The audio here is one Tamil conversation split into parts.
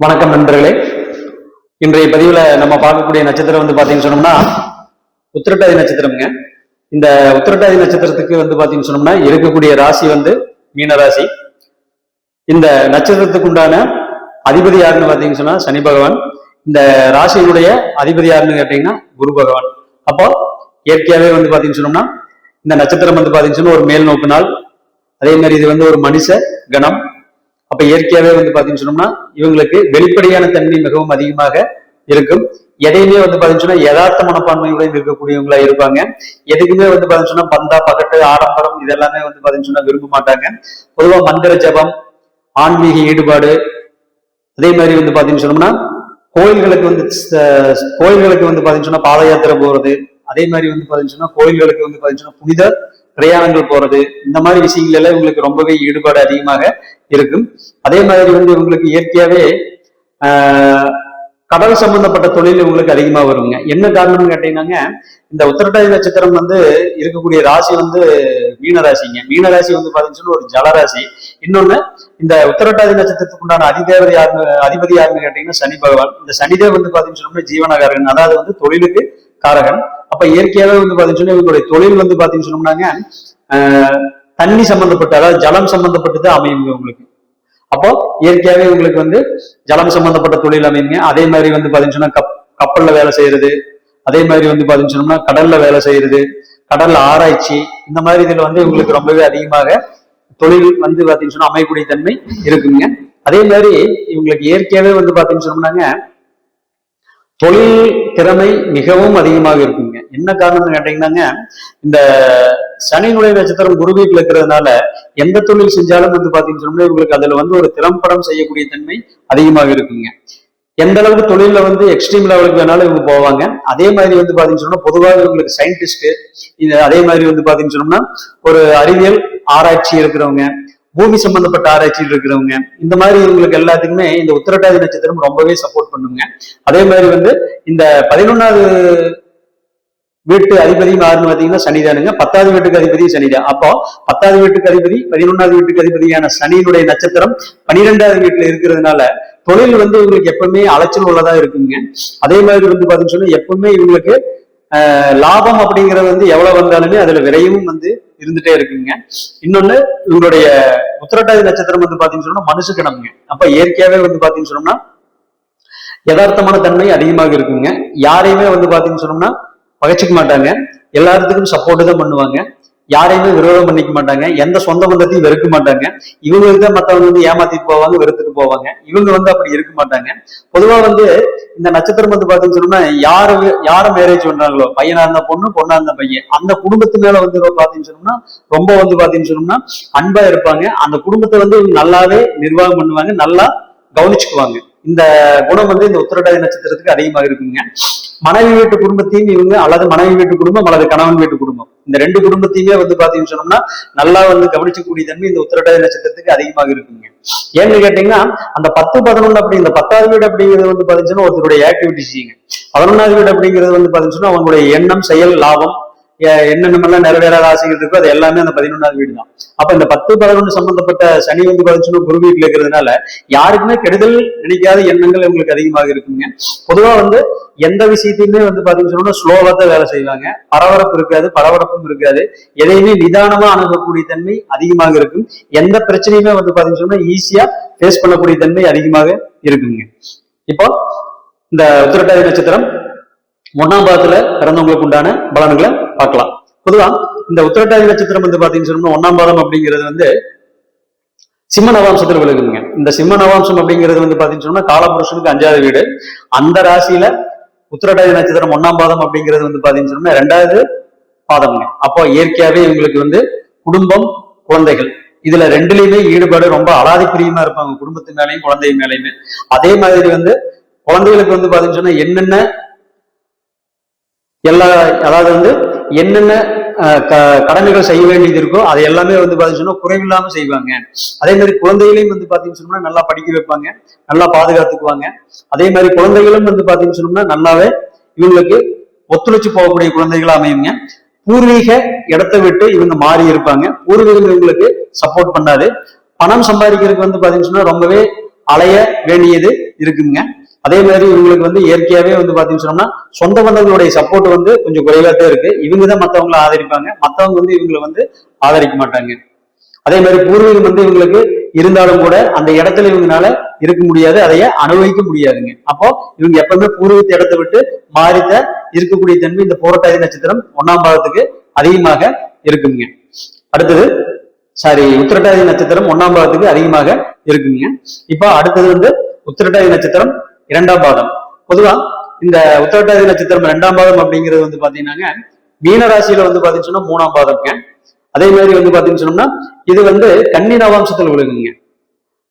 வணக்கம் நண்பர்களே. இன்றைய பதிவுல நம்ம பார்க்கக்கூடிய நட்சத்திரம் பாத்தீங்கன்னு சொன்னோம்னா உத்திரட்டாதி நட்சத்திரம்ங்க. இந்த உத்திரட்டாதி நட்சத்திரத்துக்கு பாத்தீங்கன்னு சொன்னோம்னா இருக்கக்கூடிய ராசி மீன ராசி. இந்த நட்சத்திரத்துக்கு உண்டான அதிபதி யாருன்னு பாத்தீங்கன்னு சொன்னா சனி பகவான். இந்த ராசியினுடைய அதிபதி யாருன்னு கேட்டீங்கன்னா குரு பகவான். அப்போ இயற்கையாவே பாத்தீங்கன்னு சொன்னோம்னா இந்த நட்சத்திரம் பாத்தீங்கன்னு சொன்னா ஒரு மேல் நோக்கு நாள். அதே மாதிரி இது ஒரு மனுஷ கணம். அப்ப இயற்கையாவே பாத்தீங்கன்னு சொன்னோம்னா இவங்களுக்கு வெளிப்படையான தன்மை மிகவும் அதிகமாக இருக்கும். எதையுமே பாத்தீங்கன்னு சொன்னா யதார்த்த மனப்பான்மையுடன் இருக்கக்கூடியவங்களா இருப்பாங்க. எதுக்குமே பாத்தீங்கன்னு சொன்னா பந்தா பகட்டு ஆடம்பரம் இதெல்லாமே பாத்தீங்கன்னு சொன்னா விரும்ப மாட்டாங்க. பொதுவா மந்திர ஜபம், ஆன்மீக ஈடுபாடு, அதே மாதிரி பாத்தீங்கன்னு சொன்னோம்னா கோயில்களுக்கு பாத்தீங்கன்னு சொன்னா பாத யாத்திரை போறது, அதே மாதிரி பாத்தீங்கன்னு சொன்னா கோயில்களுக்கு பாத்தீங்கன்னு சொன்னா புனித பிரயாணங்கள் போறது, இந்த மாதிரி விஷயங்கள் எல்லாம் இவங்களுக்கு ரொம்பவே ஈடுபாடு அதிகமாக இருக்கும். அதே மாதிரி இவங்களுக்கு இயற்கையாவே கடல் சம்பந்தப்பட்ட தொழில் இவங்களுக்கு அதிகமா வருங்க. என்ன காரணம்னு கேட்டீங்கன்னாங்க, இந்த உத்திரட்டாதி நட்சத்திரம் இருக்கக்கூடிய ராசி மீன ராசிங்க. மீன ராசி பாத்தீங்கன்னா ஒரு ஜலராசி. இன்னொன்னு இந்த உத்திரட்டாதி நட்சத்திரத்துக்கு உண்டான அதிபதி யாருன்னு கேட்டீங்கன்னா சனி பகவான். இந்த சனிதேவ் பாத்தீங்கன்னா ஜீவனகாரகன், அதாவது தொழிலுக்கு காரகன். அப்ப இயற்கையாவே பாத்தீங்கன்னா இவங்களுடைய தொழில் பாத்தீங்கன்னு சொன்னோம்னாங்க தண்ணி சம்பந்தப்பட்ட, அதாவது ஜலம் சம்பந்தப்பட்டது அமையுங்க உங்களுக்கு. அப்போ இயற்கையாவே உங்களுக்கு ஜலம் சம்பந்தப்பட்ட தொழில் அமையுங்க. அதே மாதிரி பாத்தீங்கன்னா கப்பல்ல வேலை செய்யறது, அதே மாதிரி பாத்தீங்கன்னு சொன்னோம்னா கடல்ல வேலை செய்யறது, கடல்ல ஆராய்ச்சி, இந்த மாதிரி இதுல உங்களுக்கு ரொம்பவே அதிகமாக தொழில் பாத்தீங்கன்னு சொன்னா அமையக்கூடிய தன்மை இருக்குங்க. அதே மாதிரி இவங்களுக்கு இயற்கையாவே பாத்தீங்கன்னு சொன்னோம்னாங்க தொழில் திறமை மிகவும் அதிகமாக இருக்குங்க. என்ன காரணம்னு கேட்டீங்கன்னாங்க, இந்த சனியினுடைய நட்சத்திரம் குரு வீட்டுல இருக்கிறதுனால எந்த தொழில் செஞ்சாலும் பாத்தீங்கன்னு சொன்னா இவங்களுக்கு அதுல ஒரு திறம்படம் செய்யக்கூடிய தன்மை அதிகமாக இருக்குங்க. எந்த அளவுக்கு தொழில எக்ஸ்ட்ரீம் லெவலுக்கு வேணாலும் இவங்க போவாங்க. அதே மாதிரி பாத்தீங்கன்னு சொன்னா பொதுவாக இவங்களுக்கு சயின்டிஸ்ட், அதே மாதிரி பாத்தீங்கன்னு சொன்னோம்னா ஒரு அறிவியல் ஆராய்ச்சி இருக்கிறவங்க, பூமி சம்பந்தப்பட்ட ஆராய்ச்சியில் இருக்கிறவங்க, இந்த மாதிரி இவங்களுக்கு எல்லாத்துக்குமே இந்த உத்திரட்டாதி நட்சத்திரம் ரொம்பவே சப்போர்ட் பண்ணுங்க. அதே மாதிரி இந்த 11வது வீட்டு அதிபதியும் யாருன்னு பாத்தீங்கன்னா சனிதானுங்க. 10வது வீட்டுக்கு அதிபதி சனிதான். அப்போ 10வது வீட்டுக்கு அதிபதி 11வது வீட்டுக்கு அதிபதியான சனியினுடைய நட்சத்திரம் 12வது வீட்டுல இருக்கிறதுனால தொழில் இவங்களுக்கு எப்பவுமே அலைச்சல் உள்ளதா இருக்குங்க. அதே மாதிரி பாத்தீங்கன்னு சொன்னா எப்பவுமே இவங்களுக்கு லாபம் அப்படிங்கிறது எவ்வளவு வந்தாலுமே அதுல விரைவும் இருந்துட்டே இருக்குங்க. இன்னொன்னு இவங்களுடைய உத்திரட்டாதி நட்சத்திரம் பாத்தீங்கன்னு சொன்னா மனுஷ கிணம்ங்க. அப்ப இயற்கையாவே பாத்தீங்கன்னு சொன்னோம்னா யதார்த்தமான தன்மை அதிகமாக இருக்குங்க. யாரையுமே பாத்தீங்கன்னு சொன்னோம்னா பகைச்சிக்க மாட்டாங்க. எல்லாத்துக்கும் சப்போர்ட் தான் பண்ணுவாங்க. யாரையுமே விரோதம் பண்ணிக்க மாட்டாங்க. எந்த சொந்த பந்தத்தையும் வெறுக்க மாட்டாங்க. இவங்களுக்கு தான் மத்தவங்க ஏமாத்திட்டு போவாங்க, வெறுத்துட்டு போவாங்க. இவங்க அப்படி இருக்க மாட்டாங்க. பொதுவா இந்த நட்சத்திரம் பாத்தீங்கன்னு சொன்னா யார மேரேஜ் பண்றாங்களோ, பையனா இருந்தா பொண்ணு, பொண்ணா இருந்தா பையன், அந்த குடும்பத்து மேல பாத்தீங்கன்னு சொன்னோம்னா ரொம்ப பாத்தீங்கன்னு சொன்னோம்னா அன்பா இருப்பாங்க. அந்த குடும்பத்தை இவங்க நல்லாவே நிர்வாகம் பண்ணுவாங்க, நல்லா கவனிச்சுக்குவாங்க. இந்த குணம் இந்த உத்திரட்டாதி நட்சத்திரத்துக்கு அதிகமாக இருக்குங்க. மனைவி வீட்டு குடும்பத்தையும் இவங்க, அல்லது மனைவி வீட்டு குடும்பம் அல்லது கணவன் வீட்டு குடும்பம், இந்த ரெண்டு குடும்பத்தையுமே பாத்தீங்கன்னு சொன்னோம்னா நல்லா கவனிச்சக்கூடிய தன்மை இந்த உத்திரட்டாதி நட்சத்திரத்துக்கு அதிகமாக இருக்குங்க. ஏன்னு கேட்டீங்கன்னா அந்த 10, 11 அப்படி இந்த 10வது வீடு அப்படிங்கிறது பாத்தீங்கன்னா ஒருத்தருடைய ஆக்டிவிட்டிஸுங்க. 11வது வீடு அப்படிங்கிறது பாத்தீங்கன்னா அவங்களுடைய எண்ணம், செயல், லாபம், என்னென்னமெல்லாம் நிறைவேறாத ஆசைகள் இருக்கோ அது எல்லாமே அந்த 11வது வீடு தான். அப்ப இந்த 10, 11 சம்பந்தப்பட்ட சனி பாத்தீங்கன்னா குரு வீட்டுல இருக்கிறதுனால யாருக்குமே கெடுதல் நினைக்காத எண்ணங்கள் இவங்களுக்கு அதிகமாக இருக்குங்க. பொதுவா எந்த விஷயத்தையுமே பாத்தீங்கன்னு சொன்னா ஸ்லோவா தான் வேலை செய்வாங்க. பரபரப்பு இருக்காது, பரபரப்பும் இருக்காது. எதையுமே நிதானமா அணுகக்கூடிய தன்மை அதிகமாக இருக்கும். எந்த பிரச்சனையுமே பாத்தீங்கன்னு சொன்னா ஈஸியா ஃபேஸ் பண்ணக்கூடிய தன்மை அதிகமாக இருக்குங்க. இப்போ இந்த உத்திரட்டாதி நட்சத்திரம் 1ஆம் பாதத்துல பிறந்தவங்களுக்கு உண்டான பலன்களை பார்க்கலாம். பொதுவா இந்த உத்திரட்டாதி நட்சத்திரம் பாத்தீங்கன்னு சொன்னா 1ஆம் பாதம் அப்படிங்கிறது சிம்ம நவாம்சத்துல விலகுங்க. இந்த சிம்ம நவாம்சம் அப்படிங்கிறது பாத்தீங்கன்னு சொன்னா காலபுருஷனுக்கு 5வது வீடு. அந்த ராசியில உத்திரட்டாதி நட்சத்திரம் 1ஆம் பாதம் அப்படிங்கிறது பாத்தீங்கன்னு சொன்னா 2வது பாதம்ங்க. அப்போ இயற்கையாவே இவங்களுக்கு குடும்பம், குழந்தைகள், இதுல ரெண்டுலயுமே ஈடுபாடு ரொம்ப அலாதி பிரியமா இருப்பாங்க. குடும்பத்து மேலையும் குழந்தை மேலையுமே. அதே மாதிரி குழந்தைகளுக்கு பாத்தீங்கன்னு சொன்னா என்னென்ன அதாவது என்னென்ன கடமைகள் செய்ய வேண்டியது இருக்கோ அது எல்லாமே பாத்தீங்கன்னா குறைவில்லாம செய்வாங்க. அதே மாதிரி குழந்தைகளையும் பாத்தீங்கன்னு சொன்னா நல்லா படிக்க வைப்பாங்க, நல்லா பாதுகாத்துக்குவாங்க. அதே மாதிரி குழந்தைகளும் பாத்தீங்கன்னு சொன்னோம்னா நல்லாவே இவங்களுக்கு ஒத்துழைச்சு போகக்கூடிய குழந்தைகளா அமையுங்க. பூர்வீக இடத்தை விட்டு இவங்க மாறி இருப்பாங்க. பூர்வீகம் இவங்களுக்கு சப்போர்ட் பண்ணாது. பணம் சம்பாதிக்கிறதுக்கு பாத்தீங்கன்னு சொன்னா ரொம்பவே அலைய வேண்டியது இருக்குங்க. அதே மாதிரி இவங்களுக்கு வந்து இயற்கையாவே வந்து பாத்தீங்கன்னு சொன்னோம்னா சொந்த பந்தங்களுடைய சப்போர்ட் வந்து கொஞ்சம் குறைவாதான் இருக்கு. இவங்க தான் மத்தவங்களை ஆதரிப்பாங்க, மத்தவங்க வந்து இவங்களை வந்து ஆதரிக்க மாட்டாங்க. அதே மாதிரி பூர்வீகம் வந்து இவங்களுக்கு இருந்தாலும் கூட அந்த இடத்துல இவங்கனால இருக்க முடியாது, அதைய அனுபவிக்க முடியாதுங்க. அப்போ இவங்க எப்பவுமே பூர்வீகத்தை இடத்தை விட்டு மாறித்த இருக்கக்கூடிய தன்மை இந்த பூரட்டாதி நட்சத்திரம் 1ஆம் பாதத்துக்கு அதிகமாக இருக்குங்க. அடுத்தது உத்திரட்டாதி நட்சத்திரம் 1ஆம் பாதத்துக்கு அதிகமாக இருக்குங்க. இப்போ அடுத்தது வந்து உத்திரட்டாதி நட்சத்திரம் 2ஆம் பாதம். பொதுவா இந்த உத்திரட்டாதி நட்சத்திரம் 2ஆம் பாதம் அப்படிங்கிறது வந்து பாத்தீங்கன்னா மீனராசியில வந்து பாத்தீங்கன்னா 3ஆம் பாதம்ங்க. அதே மாதிரி வந்து பாத்தீங்கன்னு சொன்னோம்னா இது வந்து கன்னி நவாம்சத்துல விழுகுங்க.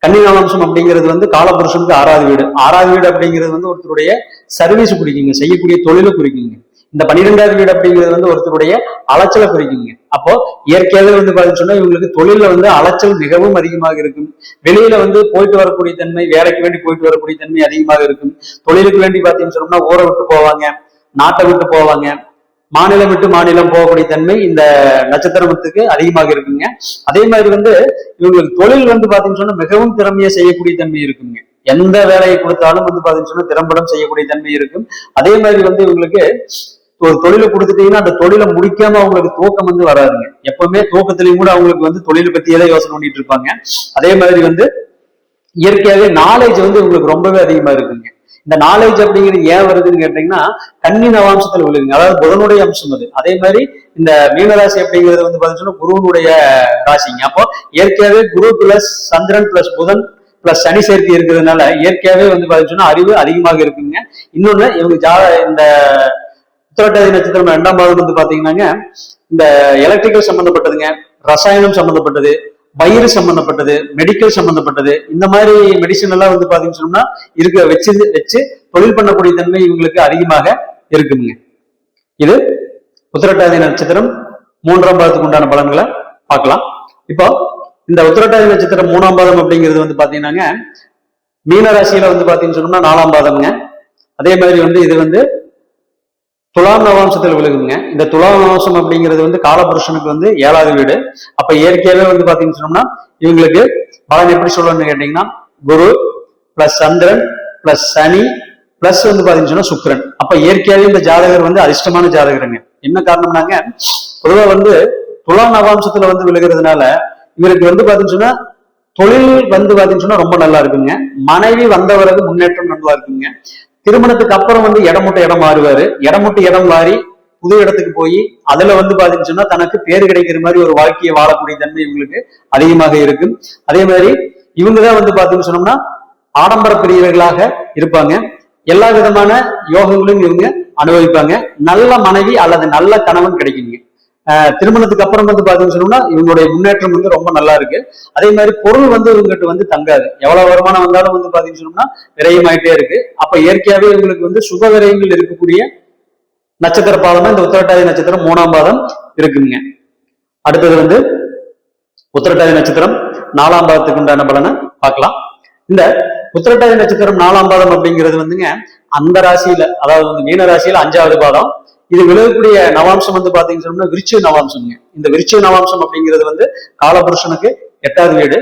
கன்னி நவாம்சம் அப்படிங்கிறது வந்து காலபுருஷனுக்கு 6வது வீடு. 6வது வீடு அப்படிங்கிறது வந்து ஒருத்தருடைய சர்வீஸ் குறிக்குங்க, செய்யக்கூடிய தொழிலை குறிக்குங்க. இந்த 12வது வீடு அப்படிங்கிறது வந்து ஒருத்தருடைய அலைச்சலை குறிக்குங்க. அப்போ இயற்கையாவே வந்து பாத்தீங்கன்னு சொன்னா இவங்களுக்கு தொழில வந்து அலைச்சல் மிகவும் அதிகமாக இருக்கும். வெளியில வந்து போயிட்டு வரக்கூடிய தன்மை, வேலைக்கு வேண்டி போயிட்டு வரக்கூடிய தன்மை அதிகமாக இருக்கும். தொழிலுக்கு வேண்டி பாத்தீங்கன்னு சொன்னோம்னா ஊரை விட்டு போவாங்க, நாட்டை விட்டு போவாங்க, மாநிலம் விட்டு மாநிலம் போகக்கூடிய தன்மை இந்த நட்சத்திரத்துக்கு அதிகமாக இருக்குங்க. அதே மாதிரி வந்து இவங்களுக்கு தொழில் வந்து பாத்தீங்கன்னு சொன்னா மிகவும் திறமையா செய்யக்கூடிய தன்மை இருக்குங்க. எந்த வேலையை கொடுத்தாலும் வந்து பாத்தீங்கன்னு சொன்னா திறம்படம் செய்யக்கூடிய தன்மை இருக்கும். அதே மாதிரி வந்து இவங்களுக்கு ஒரு தொழிலை கொடுத்துட்டீங்கன்னா அந்த தொழிலை முடிக்காம அவங்களுக்கு தூக்கம் வந்து வராதுங்க. எப்பவுமே தூக்கத்திலையும் கூட அவங்களுக்கு வந்து தொழிலை பத்தியே தான் யோசனை பண்ணிட்டு இருப்பாங்க. அதே மாதிரி வந்து இயற்கையாவே நாலேஜ் வந்து இவங்களுக்கு ரொம்பவே அதிகமா இருக்குங்க. இந்த நாலேஜ் அப்படிங்கிறது ஏன் வருதுன்னு கேட்டீங்கன்னா கன்னி நவாம்சத்துல விழுகுங்க, அதாவது புதனுடைய அம்சம் அது. அதே மாதிரி இந்த மீனராசி அப்படிங்கிறது வந்து பாத்தீங்கன்னா குருவனுடைய ராசிங்க. அப்போ இயற்கையாவே குரு பிளஸ் சந்திரன் பிளஸ் புதன் பிளஸ் சனி சேர்க்கை இருக்கிறதுனால இயற்கையாவே வந்து பாத்தீங்கன்னா அறிவு அதிகமாக இருக்குங்க. இன்னொன்னு இவங்க இந்த உத்திரட்டாதி நட்சத்திரம் 2ஆம் பாதம் வந்து பாத்தீங்கன்னாங்க இந்த எலக்ட்ரிக்கல் சம்பந்தப்பட்டதுங்க, ரசாயனம் சம்பந்தப்பட்டது, வயிறு சம்பந்தப்பட்டது, மெடிக்கல் சம்பந்தப்பட்டது, இந்த மாதிரி மெடிசன் எல்லாம் வந்து பாத்தீங்கன்னு சொன்னா வச்சு தொழில் பண்ணக்கூடிய தன்மை இவங்களுக்கு அதிகமாக இருக்குங்க. இது உத்திரட்டாதி நட்சத்திரம் 3ஆம் பாதத்துக்கு உண்டான பலன்களை பார்க்கலாம். இப்போ இந்த உத்திரட்டாதி நட்சத்திரம் 3ஆம் பாதம் அப்படிங்கிறது வந்து பாத்தீங்கன்னாங்க மீனராசியில வந்து பாத்தீங்கன்னு சொன்னோம்னா 4ஆம் பாதம்ங்க. அதே மாதிரி வந்து இது வந்து துலாம் நவாம்சத்தில் விழுகுங்க. இந்த துலாம் நவாம்சம் அப்படிங்கிறது வந்து காலபுருஷனுக்கு வந்து 7வது வீடு. அப்ப இயற்கையாவே வந்து பாத்தீங்கன்னு சொன்னோம்னா இவங்களுக்கு பலன் எப்படி சொல்லணும்னு கேட்டீங்கன்னா குரு பிளஸ் சந்திரன் பிளஸ் சனி பிளஸ் வந்து பாத்தீங்கன்னு சொன்னா சுக்கிரன். அப்ப இயற்கையாவே இந்த ஜாதகர் வந்து அதிர்ஷ்டமான ஜாதகருங்க. என்ன காரணம்னாங்க பொதுவா வந்து துலாம் நவாம்சத்துல வந்து விழுகிறதுனால இவருக்கு வந்து பாத்தீங்கன்னு சொன்னா தொழில் வந்து பாத்தீங்கன்னு சொன்னா ரொம்ப நல்லா இருக்குங்க. மனைவி வந்தவரது முன்னேற்றம் நல்லா இருக்குங்க. திருமணத்துக்கு அப்புறம் வந்து இடம் விட்டு இடம் மாறுவாரு. இடம் விட்டு இடம் மாறி புது இடத்துக்கு போய் அதுல வந்து பாத்தீங்கன்னு சொன்னா தனக்கு பேர் கிடைக்கிற மாதிரி ஒரு வாழ்க்கையை வாழக்கூடிய தன்மை இவங்களுக்கு அதிகமாக இருக்கும். அதே மாதிரி இவங்கதான் வந்து பாத்தீங்கன்னு சொன்னோம்னா ஆடம்பர பிரியர்களாக இருப்பாங்க. எல்லா விதமான யோகங்களும் இவங்க அனுபவிப்பாங்க. நல்ல மனைவி அல்லது நல்ல கணவன் கிடைக்குங்க. திருமணத்துக்கு அப்புறம் வந்து பாத்தீங்கன்னு சொன்னோம்னா இவங்களுடைய முன்னேற்றம் வந்து ரொம்ப நல்லா இருக்கு. அதே மாதிரி பொருள் வந்து இவங்ககிட்ட வந்து தங்காது. எவ்வளவு வருமானம் வந்தாலும் வந்து பாத்தீங்கன்னு சொன்னோம்னா விரயமாயிட்டே இருக்கு. அப்ப இயற்கையாவே இவங்களுக்கு வந்து சுப விரயங்கள் இருக்கக்கூடிய நட்சத்திர பாதமா இந்த உத்திரட்டாதி நட்சத்திரம் 3ஆம் பாதம் இருக்குங்க. அடுத்தது வந்து உத்திரட்டாதி நட்சத்திரம் 4ஆம் பாதத்துக்கு உண்டான பலனை பார்க்கலாம். இந்த உத்திரட்டாதி நட்சத்திரம் 4ஆம் பாதம் அப்படிங்கிறது வந்துங்க அந்த ராசியில, அதாவது வந்து மீன ராசியில 5வது பாதம். இது விலகக்கூடிய நவாம்சம் வந்து பாத்தீங்கன்னு சொன்னா விருச்சிக நவாம்சம்ங்க. இந்த விருச்சிக நவாம்சம் அப்படிங்கிறது வந்து காலபுருஷனுக்கு 8வது வீடு.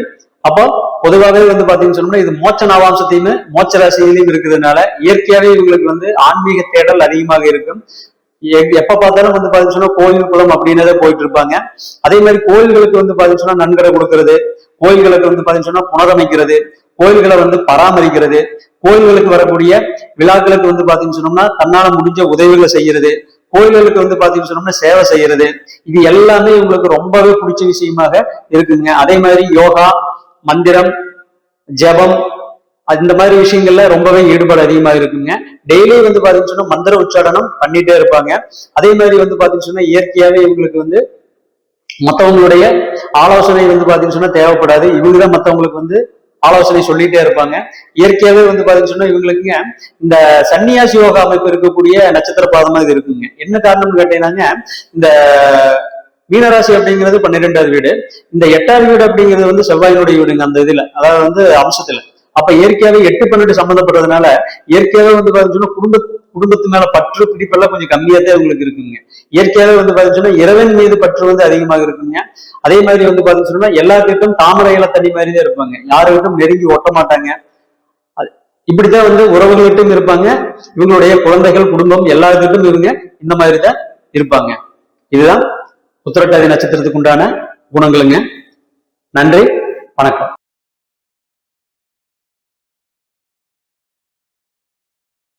அப்போ பொதுவாகவே வந்து பாத்தீங்கன்னு சொன்னோம்னா இது மோட்ச நவாம்சத்தையுமே மோட்ச ராசியிலையும் இருக்கிறதுனால இயற்கையாவே இவங்களுக்கு வந்து ஆன்மீக தேடல் அதிகமாக இருக்கும். எப்ப பார்த்தாலும் வந்து பாத்தீங்கன்னு சொன்னா கோயில் குளம் அப்படின்னதே போயிட்டு இருப்பாங்க. அதே மாதிரி கோயில்களுக்கு வந்து பாத்தீங்கன்னு சொன்னா நன்கொடை கொடுக்கறது, கோயில்களுக்கு வந்து பாத்தீங்கன்னு சொன்னா புனரமைக்கிறது, கோயில்களை வந்து பராமரிக்கிறது, கோயில்களுக்கு வரக்கூடிய விழாக்களுக்கு வந்து பாத்தீங்கன்னு சொன்னோம்னா தன்னால முடிஞ்ச உதவிகளை செய்யறது, கோயில்களுக்கு வந்து பாத்தீங்கன்னு சொன்னோம்னா சேவை செய்யறது, இது எல்லாமே உங்களுக்கு ரொம்பவே பிடிச்ச விஷயமாக இருக்குங்க. அதே மாதிரி யோகா, மந்திரம், ஜபம், இந்த மாதிரி விஷயங்கள்ல ரொம்பவே ஈடுபாடு அதிகமா இருக்குங்க. டெய்லி வந்து பாத்தீங்கன்னு சொன்னா மந்திர உச்சாடனம் பண்ணிட்டே இருப்பாங்க. அதே மாதிரி வந்து பாத்தீங்கன்னு சொன்னா இயற்கையாவே இவங்களுக்கு வந்து மற்றவங்களுடைய ஆலோசனை வந்து பாத்தீங்கன்னு சொன்னா தேவைப்படாது. இவங்கதான் மற்றவங்களுக்கு வந்து ஆலோசனை சொல்லிட்டே இருப்பாங்க. இயற்கையாவே வந்து பாத்தீங்கன்னு சொன்னா இவங்களுக்குங்க இந்த சன்னியாசி யோகா அமைப்பு இருக்கக்கூடிய நட்சத்திர பாதமா இது இருக்குங்க. என்ன காரணம்னு கேட்டீங்கன்னாங்க இந்த மீனராசி அப்படிங்கிறது 12வது வீடு. இந்த 8வது வீடு அப்படிங்கிறது வந்து செவ்வாயினுடைய வீடுங்க அந்த இதுல, அதாவது வந்து அம்சத்துல. அப்ப இயற்கையாவே 8-12 சம்பந்தப்பட்டதுனால இயற்கையாவே வந்து பாத்தீங்கன்னா குடும்பத்து மேல பற்று பிடிப்பெல்லாம் கொஞ்சம் கம்மியாதான் உங்களுக்கு இருக்குங்க. இயற்கையாவே வந்து பாத்தீங்கன்னா இறைவன் மீது பற்று வந்து அதிகமாக இருக்குங்க. அதே மாதிரி வந்து பாத்தீங்கன்னா எல்லாத்துக்கும் தாமரை இலை தண்ணி மாதிரி தான் இருப்பாங்க. யாருக்கிட்டும் நெருங்கி ஒட்ட மாட்டாங்க. இப்படித்தான் வந்து உறவுகள்கிட்டும் இருப்பாங்க, இவங்களுடைய குழந்தைகள் குடும்பம் எல்லாத்துக்கும் இவங்க இந்த மாதிரி தான் இருப்பாங்க. இதுதான் உத்திரட்டாதி நட்சத்திரத்துக்கு உண்டான குணங்களுங்க. நன்றி, வணக்கம்.